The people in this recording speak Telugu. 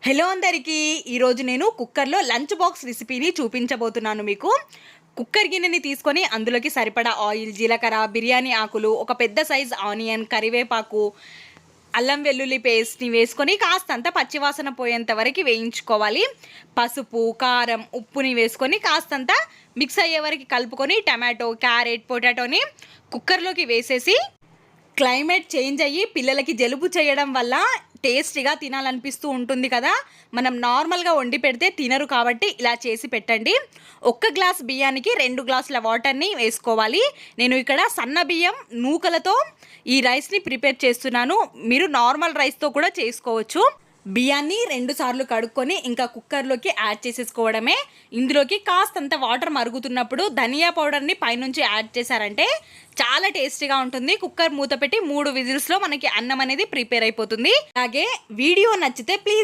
హలో అందరికీ ఈరోజు నేను కుక్కర్లో లంచ్ బాక్స్ రెసిపీని చూపించబోతున్నాను మీకు. కుక్కర్ గిన్నెని తీసుకొని అందులోకి సరిపడా ఆయిల్, జీలకర్ర, బిర్యానీ ఆకులు, ఒక పెద్ద సైజ్ ఆనియన్, కరివేపాకు, అల్లం వెల్లుల్లి పేస్ట్ని వేసుకొని కాస్తంత పచ్చివాసన పోయేంత వరకు వేయించుకోవాలి. పసుపు, కారం, ఉప్పుని వేసుకొని కాస్తంత మిక్స్ అయ్యే వరకు కలుపుకొని టమాటో, క్యారెట్, పొటాటోని కుక్కర్లోకి వేసేసి క్లైమేట్ చేంజ్ అయ్యి పిల్లలకి జలుబు చేయడం వల్ల టేస్టీగా తినాలనిపిస్తూ ఉంటుంది కదా. మనం నార్మల్గా వండి పెడితే తినరు కాబట్టి ఇలా చేసి పెట్టండి. 1 గ్లాస్ బియ్యానికి 2 గ్లాసుల వాటర్ని వేసుకోవాలి. నేను ఇక్కడ సన్న బియ్యం నూకలతో ఈ రైస్ని ప్రిపేర్ చేస్తున్నాను. మీరు నార్మల్ రైస్తో కూడా చేసుకోవచ్చు. బియ్యాన్ని 2 సార్లు కడుక్కొని ఇంకా కుక్కర్లోకి యాడ్ చేసేసుకోవడమే. ఇందులోకి కాస్తంత వాటర్ మరుగుతున్నప్పుడు ధనియా పౌడర్ని పైనుంచి యాడ్ చేశారంటే చాలా టేస్టీగా ఉంటుంది. కుక్కర్ మూత పెట్టి 3 విజిల్స్లో మనకి అన్నం అనేది ప్రిపేర్ అయిపోతుంది. అలాగే వీడియో నచ్చితే ప్లీజ్